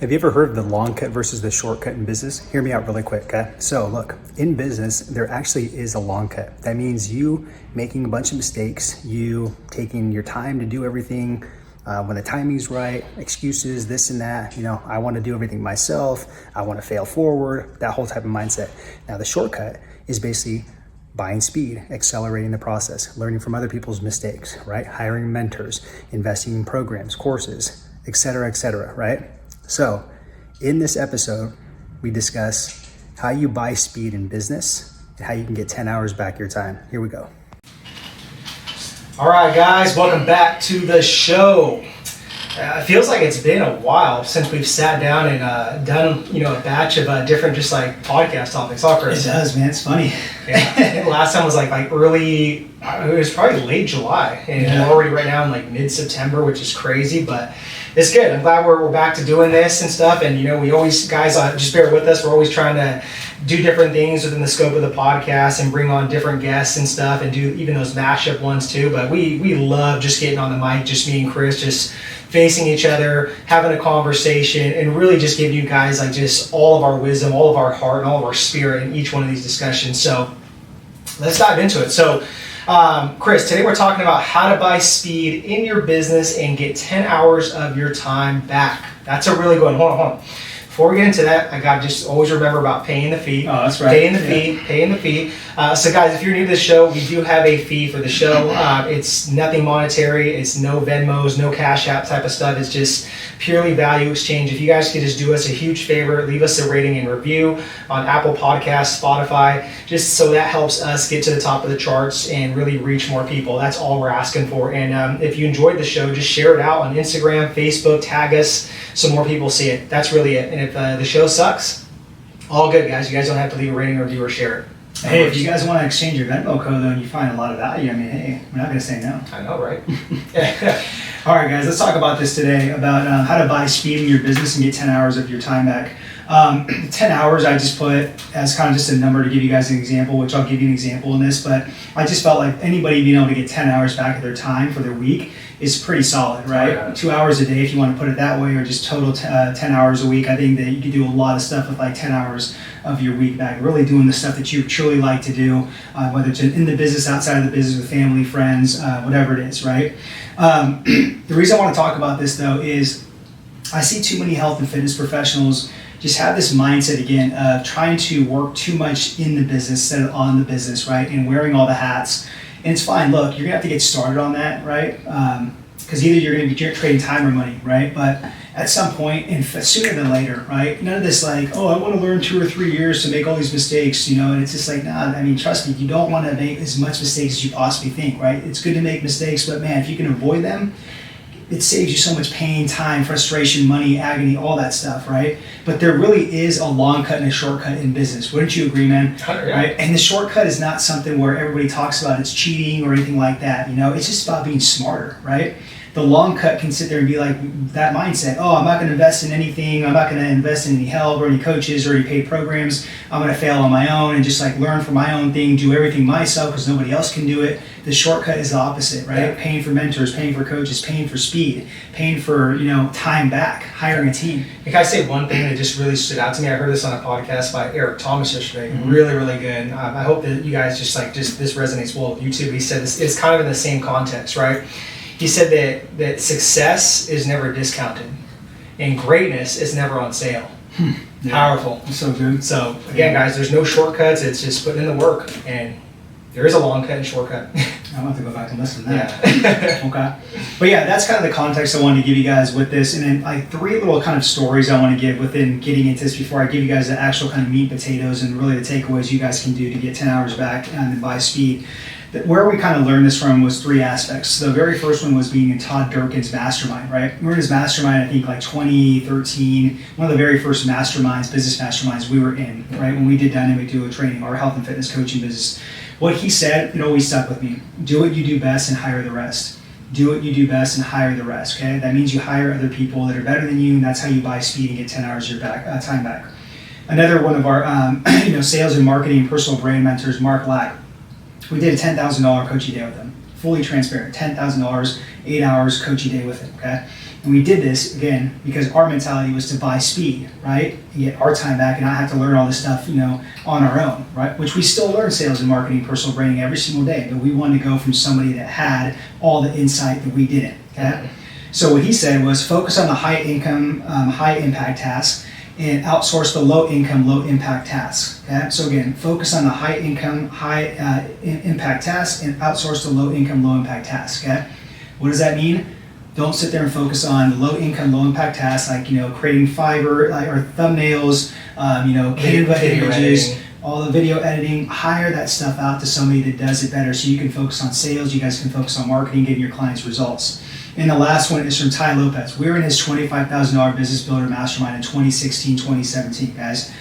Have you ever heard of the long cut versus the shortcut in business? Hear me out really quick, okay? So look, in business, there actually is a long cut. That means you making a bunch of mistakes, you taking your time to do everything when the timing's right, excuses, this and that. I want to do everything myself. I want to fail forward, that whole type of mindset. Now, the shortcut is basically buying speed, accelerating the process, learning from other people's mistakes, right? Hiring mentors, investing in programs, courses, et cetera, right? So in this episode, we discuss how you buy speed in business and how you can get 10 hours back your time. Here we go. All right, guys, welcome back to the show. It feels like it's been a while since we've sat down and done, a batch of different just like podcast topics. All Chris. It does, man. It's funny. Yeah. I think the last time was like early, it was probably late July, and we're already right now in like mid-September, which is crazy, but it's good. I'm glad we're back to doing this and stuff, and we always, guys, just bear with us. We're always trying to do different things within the scope of the podcast and bring on different guests and stuff, and do even those mashup ones too. But we love just getting on the mic, just me and Chris, just facing each other, having a conversation, and really just giving you guys like just all of our wisdom, all of our heart, and all of our spirit in each one of these discussions. So let's dive into it. So Chris, today we're talking about how to buy speed in your business and get 10 hours of your time back. That's a really good one. Hold on. Before we get into that, I got to just always remember about paying the fee. Oh, that's right. Paying the fee. So guys, if you're new to the show, we do have a fee for the show. It's nothing monetary. It's no Venmos, no Cash App type of stuff. It's just purely value exchange. If you guys could just do us a huge favor, leave us a rating and review on Apple Podcasts, Spotify, just so that helps us get to the top of the charts and really reach more people. That's all we're asking for. And if you enjoyed the show, just share it out on Instagram, Facebook, tag us so more people see it. That's really it. And if the show sucks, all good, guys. You guys don't have to leave a rating, review, or share it. Hey, if you guys want to exchange your Venmo code though and you find a lot of value, hey, we're not going to say no. I know, right? All right, guys, let's talk about this today, about how to buy speed in your business and get 10 hours of your time back. 10 hours I just put as kind of just a number to give you guys an example, which I'll give you an example in this, but I just felt like anybody being able to get 10 hours back of their time for their week is pretty solid, right? Oh, yeah. 2 hours a day if you want to put it that way, or just total 10 hours a week. I think that you can do a lot of stuff with like 10 hours of your week back, really doing the stuff that you truly like to do, whether it's in the business, outside of the business, with family, friends, whatever it is, right? The reason I want to talk about this though is I see too many health and fitness professionals just have this mindset again of trying to work too much in the business instead of on the business, right? And wearing all the hats. And it's fine. Look, you're gonna have to get started on that, right? Because either you're gonna be trading time or money, right? But at some point, and sooner than later, right? None of this like, I want to learn 2 or 3 years to make all these mistakes, And it's just like, nah. I mean, trust me, you don't want to make as much mistakes as you possibly think, right? It's good to make mistakes, but man, if you can avoid them, it saves you so much pain, time, frustration, money, agony, all that stuff, right? But there really is a long cut and a shortcut in business. Wouldn't you agree, man? Yeah. Right? And the shortcut is not something where everybody talks about it's cheating or anything like that. It's just about being smarter, right? The long cut can sit there and be like that mindset. I'm not going to invest in anything. I'm not going to invest in any help or any coaches or any paid programs. I'm going to fail on my own and just like learn from my own thing, do everything myself because nobody else can do it. The shortcut is the opposite, right? Yeah. Paying for mentors, paying for coaches, paying for speed, paying for time back, hiring a team. Can I say one thing that just really stood out to me? I heard this on a podcast by Eric Thomas yesterday. Mm-hmm. Really, really good. I hope that you guys just this resonates well with you too. He said this, it's kind of in the same context, right? He said that success is never discounted and greatness is never on sale. Yeah. Powerful. So good. So again, guys, there's no shortcuts. It's just putting in the work, and there is a long cut and shortcut. I'll have to go back and listen to that. Yeah. Okay. But yeah, that's kind of the context I wanted to give you guys with this. And then like 3 little kind of stories I want to give within getting into this before I give you guys the actual kind of meat and potatoes and really the takeaways you guys can do to get 10 hours back and buy speed. Where we kind of learned this from was 3 aspects. The very first one was being in Todd Durkin's mastermind, right? We were in his mastermind, I think like 2013, one of the very first masterminds, business masterminds we were in, right? When we did dynamic duo training, our health and fitness coaching business. What he said, it always stuck with me. Do what you do best and hire the rest. Do what you do best and hire the rest, okay? That means you hire other people that are better than you, and that's how you buy speed and get 10 hours of your time back. Another one of our sales and marketing and personal brand mentors, Mark Lack, we did a $10,000 coaching day with him. Fully transparent, $10,000, 8 hours coaching day with him, okay? And we did this, again, because our mentality was to buy speed, right? And get our time back and not have to learn all this stuff, on our own, right? Which we still learn sales and marketing, personal branding every single day, but we wanted to go from somebody that had all the insight that we didn't, okay? So what he said was focus on the high income, high impact tasks and outsource the low income, low impact tasks, okay? So again, focus on the high income, high impact tasks and outsource the low income, low impact tasks, okay? What does that mean? Don't sit there and focus on the low income, low impact tasks like, creating Fiverr or thumbnails, Canva images, all the video editing. Hire that stuff out to somebody that does it better so you can focus on sales, you guys can focus on marketing, getting your clients results. And the last one is from Ty Lopez. We were in his $25,000 business builder mastermind in 2016, 2017, guys.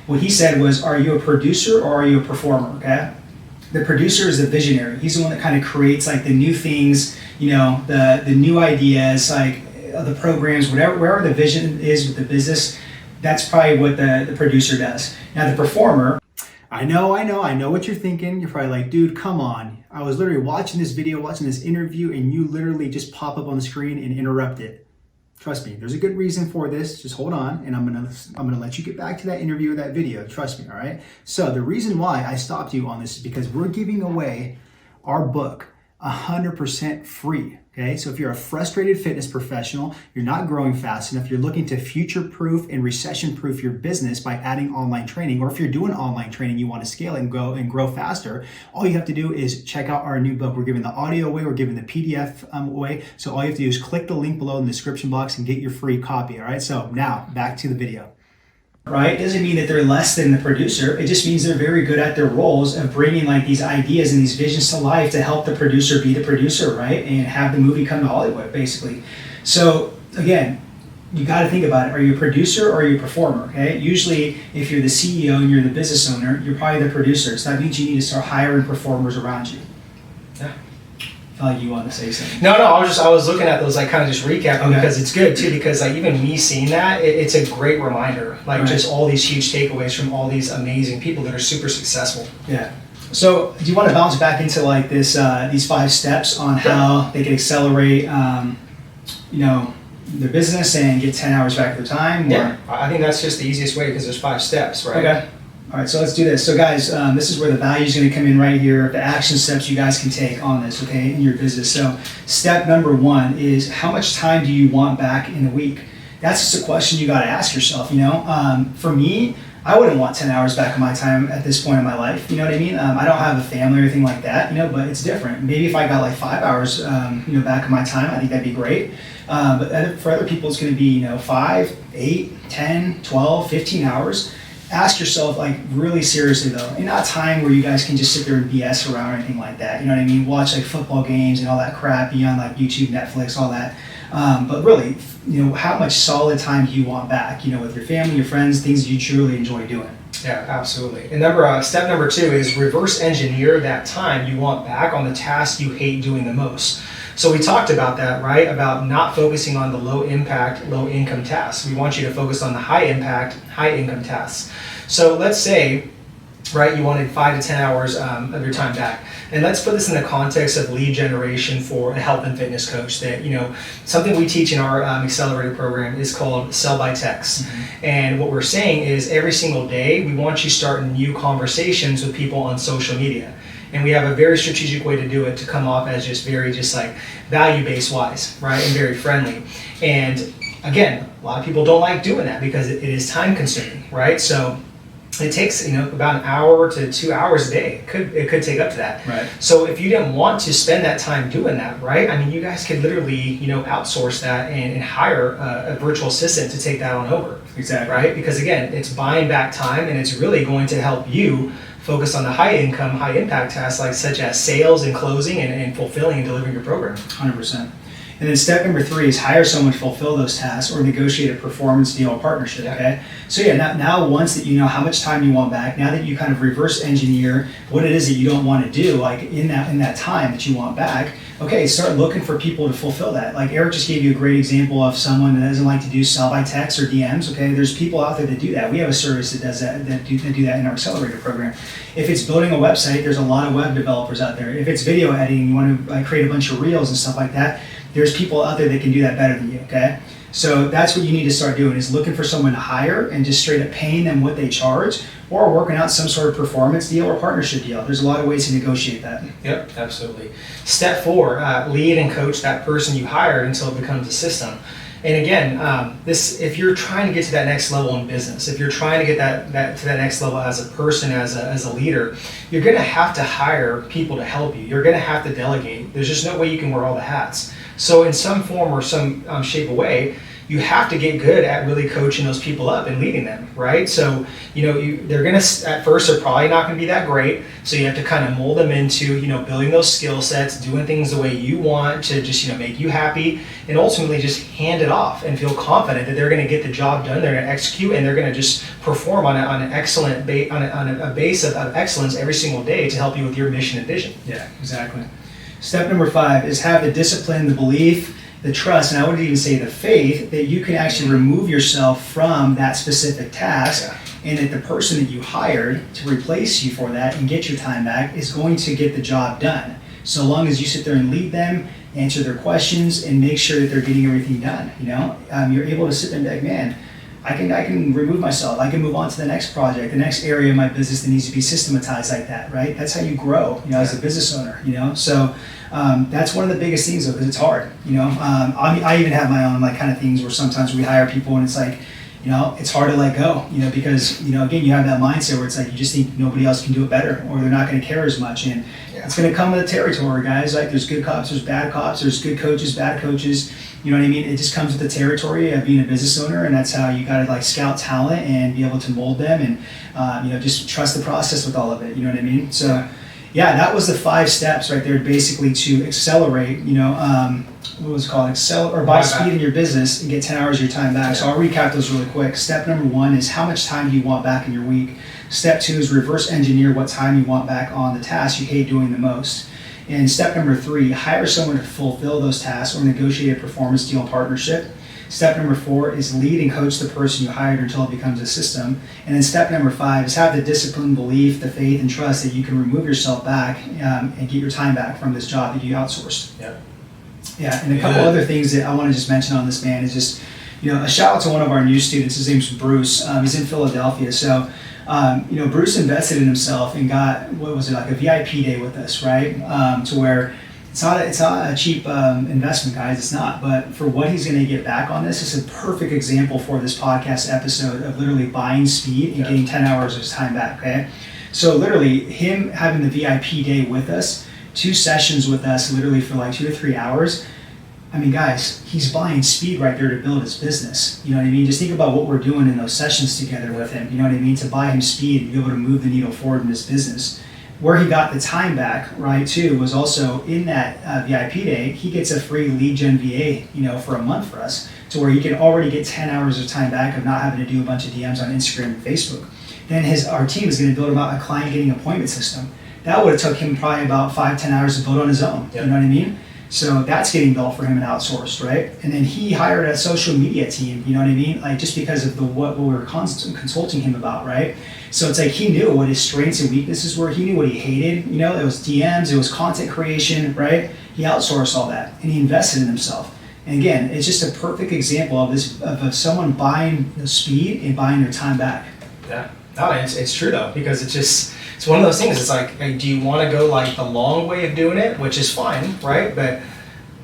What he said was, are you a producer or are you a performer, okay? The producer is the visionary. He's the one that kind of creates like the new things, the new ideas, like the programs, wherever the vision is with the business, that's probably what the producer does. Now the performer, I know what you're thinking. You're probably like, dude, come on. I was literally watching this video, watching this interview, and you literally just pop up on the screen and interrupt it. Trust me, there's a good reason for this. Just hold on, and I'm gonna let you get back to that interview or that video. Trust me, all right? So the reason why I stopped you on this is because we're giving away our book 100% free. Okay, so if you're a frustrated fitness professional, you're not growing fast enough, you're looking to future-proof and recession-proof your business by adding online training, or if you're doing online training, you want to scale and grow faster, all you have to do is check out our new book. We're giving the audio away, we're giving the PDF away. So all you have to do is click the link below in the description box and get your free copy. All right, so now back to the video. Right? It doesn't mean that they're less than the producer. It just means they're very good at their roles of bringing like these ideas and these visions to life to help the producer be the producer, right? And have the movie come to Hollywood, basically. So again, you got to think about it. Are you a producer or are you a performer? Okay. Usually, if you're the CEO and you're the business owner, you're probably the producer. So that means you need to start hiring performers around you. Yeah. I feel like you want to say something. No, I was looking at those, like kind of just recapping because it's good too, because like even me seeing that, it's a great reminder, like just all these huge takeaways from all these amazing people that are super successful. Yeah. So do you want to bounce back into like this, these 5 steps on how they can accelerate, their business and get 10 hours back of their time? Or? Yeah, I think that's just the easiest way because there's 5 steps, right? Okay. All right, so let's do this. So guys, this is where the value is going to come in right here, the action steps you guys can take on this, okay, in your business. So step number 1 is how much time do you want back in a week? That's just a question you got to ask yourself, For me, I wouldn't want 10 hours back of my time at this point in my life, you know what I mean? I don't have a family or anything like that, but it's different. Maybe if I got like 5 hours, back of my time, I think that'd be great. But for other people, it's going to be, 5, 8, 10, 12, 15 hours. Ask yourself, like, really seriously though, and not time where you guys can just sit there and BS around or anything like that. You know what I mean? Watch like football games and all that crap, be on like YouTube, Netflix, all that. But really, how much solid time do you want back? With your family, your friends, things you truly enjoy doing. Yeah, absolutely. And step number 2 is reverse engineer that time you want back on the task you hate doing the most. So we talked about that, right? About not focusing on the low impact, low income tasks. We want you to focus on the high impact, high income tasks. So let's say, right, you wanted 5 to 10 hours of your time back. And let's put this in the context of lead generation for a health and fitness coach that, something we teach in our accelerator program is called sell by text. Mm-hmm. And what we're saying is every single day, we want you starting new conversations with people on social media. And we have a very strategic way to do it to come off as just like value-based wise, right? And very friendly. And again, a lot of people don't like doing that because it is time consuming, right? So it takes, about an hour to 2 hours a day. It could take up to that. Right. So if you didn't want to spend that time doing that, right? I mean, you guys could literally, outsource that and hire a virtual assistant to take that on over. Exactly. Right? Because again, it's buying back time and it's really going to help you focus on the high income, high impact tasks such as sales and closing and fulfilling and delivering your program. 100%. And then step number 3 is hire someone to fulfill those tasks or negotiate a performance deal or partnership, okay? So now once that you know how much time you want back, now that you kind of reverse engineer what it is that you don't want to do, like in that time that you want back, okay, start looking for people to fulfill that. Like Eric just gave you a great example of someone that doesn't like to do sell by text or DMs, okay? There's people out there that do that. We have a service that does that do that in our accelerator program. If it's building a website, there's a lot of web developers out there. If it's video editing, you want to create a bunch of reels and stuff like that, there's people out there that can do that better than you, okay? So that's what you need to start doing, is looking for someone to hire and just straight up paying them what they charge, or working out some sort of performance deal or partnership deal. There's a lot of ways to negotiate that. Yep, absolutely. Step 4, lead and coach that person you hired until it becomes a system. And again, if you're trying to get to that next level in business, if you're trying to get that to that next level as a person, as a leader, you're going to have to hire people to help you. You're going to have to delegate. There's just no way you can wear all the hats. So in some form or some shape or way, you have to get good at really coaching those people up and leading them, right? So, they're gonna, at first, they're probably not gonna be that great. So you have to kind of mold them into, building those skill sets, doing things the way you want to just, make you happy, and ultimately just hand it off and feel confident that they're gonna get the job done, they're gonna execute, and they're gonna just perform on an excellent on a base of excellence every single day to help you with your mission and vision. Yeah, exactly. Step number 5 is have the discipline, the belief, the trust, and I would even say the faith that you can actually remove yourself from that specific task, and that the person that you hired to replace you for that and get your time back is going to get the job done. So long as you sit there and lead them, answer their questions, and make sure that they're getting everything done, you're able to sit there and be like, man, I can remove myself. I can move on to the next project, the next area of my business that needs to be systematized like that, right? That's how you grow, as a business owner, So that's one of the biggest things, though, because it's hard, I even have my own kind of things where sometimes we hire people and it's like, it's hard to let go, because, again, you have that mindset where it's like you just think nobody else can do it better, or they're not going to care as much. And it's going to come with the territory, guys. Like, there's good cops, there's bad cops, there's good coaches, bad coaches. You know what I mean? It just comes with the territory of being a business owner, and that's how you got to scout talent and be able to mold them, and just trust the process with all of it. You know what I mean? So, yeah, that was the 5 steps right there, basically to accelerate. What was it called? Buy speed in your business and get 10 hours of your time back. So I'll recap those really quick. Step number 1 is how much time do you want back in your week? Step 2 is reverse engineer what time you want back on the task you hate doing the most. And step number 3, hire someone to fulfill those tasks or negotiate a performance deal partnership. Step number 4 is lead and coach the person you hired until it becomes a system. And then step number 5 is have the discipline, belief, the faith, and trust that you can remove yourself back and get your time back from this job that you outsourced. Yep. Yeah, and a couple other things that I want to just mention on this, man, is just, a shout out to one of our new students. His name's Bruce. He's in Philadelphia. So, Bruce invested in himself and got, a VIP day with us, right? To where it's not a cheap investment, guys. It's not. But for what he's going to get back on this, it's a perfect example for this podcast episode of literally buying speed and getting 10 hours of his time back, okay? So literally, him having the VIP day with us, 2 sessions with us literally for 2 to 3 hours. I mean, guys, he's buying speed right there to build his business. You know what I mean? Just think about what we're doing in those sessions together with him. You know what I mean? To buy him speed and be able to move the needle forward in his business. Where he got the time back, right, too, was also in that VIP day, he gets a free lead gen VA, for a month for us, to where he can already get 10 hours of time back of not having to do a bunch of DMs on Instagram and Facebook. Then our team is going to build him out a client getting appointment system. That would have took him probably about 5-10 hours to build on his own. Yep. You know what I mean? So that's getting built for him and outsourced, right? And then he hired a social media team, you know what I mean? Just because of what we were consulting him about, right? So it's he knew what his strengths and weaknesses were. He knew what he hated. It was DMs, it was content creation, right? He outsourced all that and he invested in himself. And again, it's just a perfect example of this, of someone buying the speed and buying their time back. Yeah, no, it's true though, because it's one of those things. It's do you want to go the long way of doing it, which is fine, right? But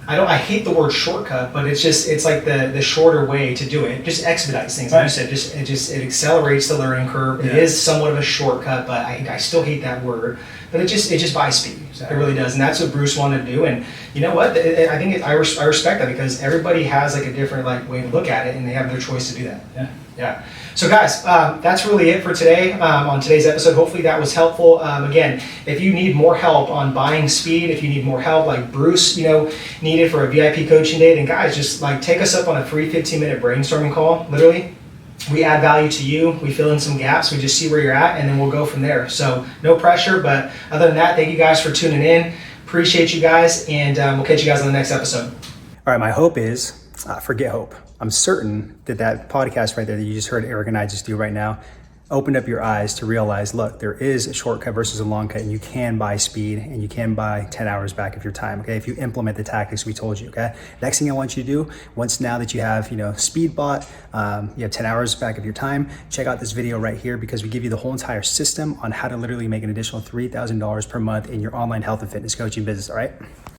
I hate the word shortcut, but it's the shorter way to do it. Just expedites things. Like you said, it accelerates the learning curve. Yeah. It is somewhat of a shortcut, but I still hate that word. But it just buys speed. Exactly. It really does, and that's what Bruce wanted to do. And you know what? I think I respect that, because everybody has a different way to look at it, and they have their choice to do that. Yeah. Yeah. So guys, that's really it for today, on today's episode. Hopefully that was helpful. Again, if you need more help on buying speed, if you need more help like Bruce, needed for a VIP coaching day, then guys, just take us up on a free 15-minute brainstorming call. Literally, we add value to you. We fill in some gaps. We just see where you're at, and then we'll go from there. So no pressure, but other than that, thank you guys for tuning in. Appreciate you guys, and we'll catch you guys on the next episode. All right, my hope is, forget hope. I'm certain that podcast right there that you just heard Eric and I just do right now, opened up your eyes to realize, look, there is a shortcut versus a long cut, and you can buy speed and you can buy 10 hours back of your time, okay? If you implement the tactics we told you, okay? Next thing I want you to do, once now that you have, speed bought, you have 10 hours back of your time, check out this video right here because we give you the whole entire system on how to literally make an additional $3,000 per month in your online health and fitness coaching business, all right?